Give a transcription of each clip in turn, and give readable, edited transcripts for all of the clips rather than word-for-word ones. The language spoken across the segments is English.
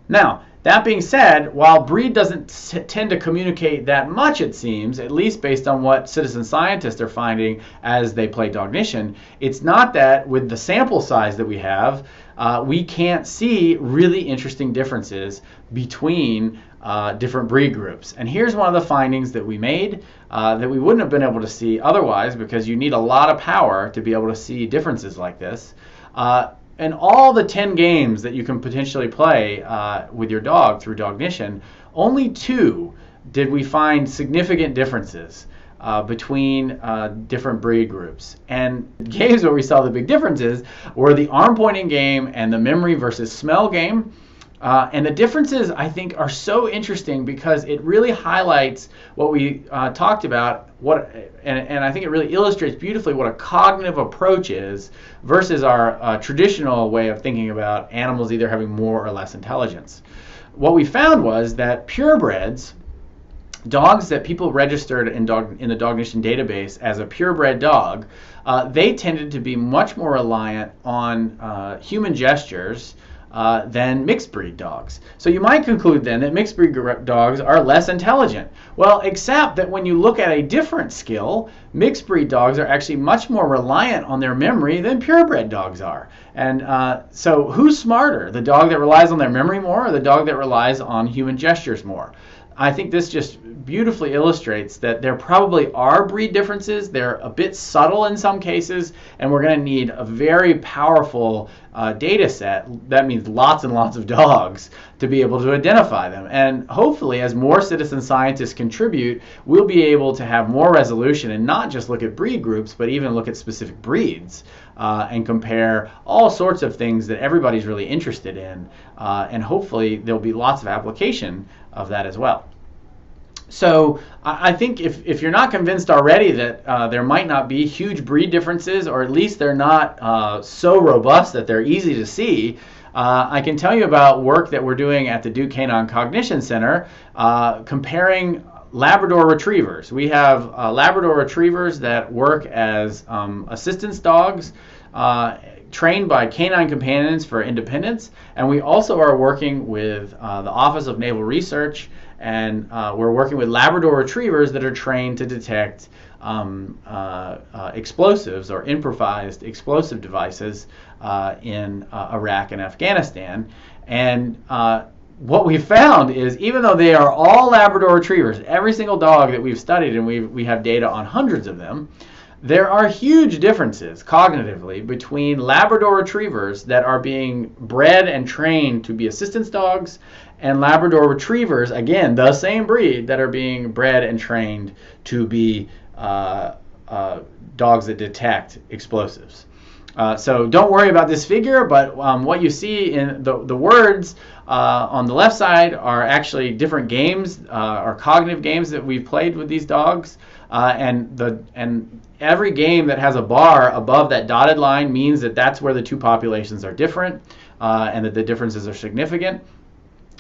Now, that being said, while breed doesn't tend to communicate that much, it seems, at least based on what citizen scientists are finding as they play Cognition, it's not that with the sample size that we have, we can't see really interesting differences between different breed groups. And here's one of the findings that we made that we wouldn't have been able to see otherwise, because you need a lot of power to be able to see differences like this. And all the 10 games that you can potentially play with your dog through Cognition, only 2 did we find significant differences between different breed groups. And games where we saw the big differences were the arm pointing game and the memory versus smell game. And the differences, I think, are so interesting because it really highlights what we talked about, and I think it really illustrates beautifully what a cognitive approach is versus our traditional way of thinking about animals either having more or less intelligence. What we found was that purebreds, dogs that people registered in the Cognition database as a purebred dog, they tended to be much more reliant on human gestures than mixed breed dogs. So you might conclude then that mixed breed dogs are less intelligent. Well, except that when you look at a different skill, mixed breed dogs are actually much more reliant on their memory than purebred dogs are. And so who's smarter, the dog that relies on their memory more or the dog that relies on human gestures more? I think this just beautifully illustrates that there probably are breed differences. They're a bit subtle in some cases, and we're going to need a very powerful data set. That means lots and lots of dogs to be able to identify them. And hopefully, as more citizen scientists contribute, we'll be able to have more resolution and not just look at breed groups, but even look at specific breeds and compare all sorts of things that everybody's really interested in. And hopefully, there'll be lots of application of that as well. So I think if you're not convinced already that there might not be huge breed differences, or at least they're not so robust that they're easy to see, I can tell you about work that we're doing at the Duke Canine Cognition Center comparing Labrador retrievers. We have Labrador retrievers that work as assistance dogs trained by canine companions for independence, and we also are working with the Office of Naval Research, and we're working with Labrador retrievers that are trained to detect explosives or improvised explosive devices in Iraq and Afghanistan. And what we found is, even though they are all Labrador retrievers, every single dog that we've studied, and we have data on hundreds of them, there are huge differences cognitively between Labrador retrievers that are being bred and trained to be assistance dogs and Labrador retrievers, again, the same breed, that are being bred and trained to be dogs that detect explosives. So don't worry about this figure, but what you see in the words on the left side are actually different games or cognitive games that we've played with these dogs. And every game that has a bar above that dotted line means that that's where the two populations are different and that the differences are significant.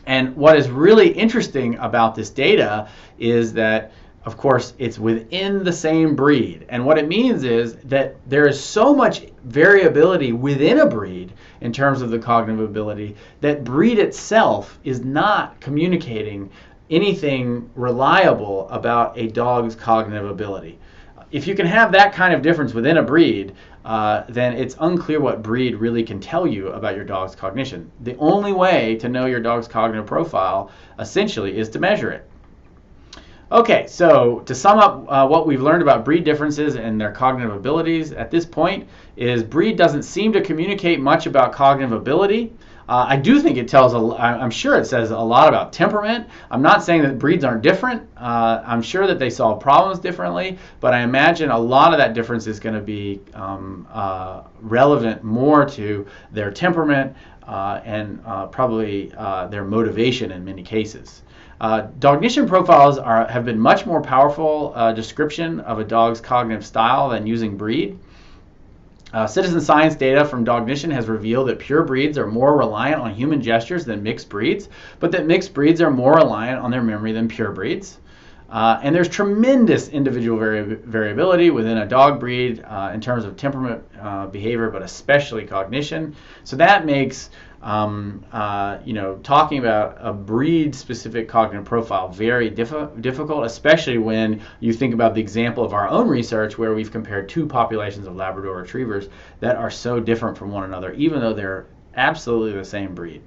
And what is really interesting about this data is that, of course, it's within the same breed. And what it means is that there is so much variability within a breed in terms of the cognitive ability that breed itself is not communicating anything reliable about a dog's cognitive ability. If you can have that kind of difference within a breed, then it's unclear what breed really can tell you about your dog's cognition. The only way to know your dog's cognitive profile, essentially, is to measure it. Okay, so to sum up what we've learned about breed differences and their cognitive abilities at this point is breed doesn't seem to communicate much about cognitive ability. I do think it tells, I'm sure it says a lot about temperament. I'm not saying that breeds aren't different. I'm sure that they solve problems differently, but I imagine a lot of that difference is going to be relevant more to their temperament and probably their motivation in many cases. Cognition profiles have been much more powerful description of a dog's cognitive style than using breed. Citizen science data from Cognition has revealed that pure breeds are more reliant on human gestures than mixed breeds, but that mixed breeds are more reliant on their memory than pure breeds. And there's tremendous individual variability within a dog breed in terms of temperament, behavior, but especially cognition. So that makes talking about a breed-specific cognitive profile very difficult, especially when you think about the example of our own research where we've compared two populations of Labrador retrievers that are so different from one another, even though they're absolutely the same breed.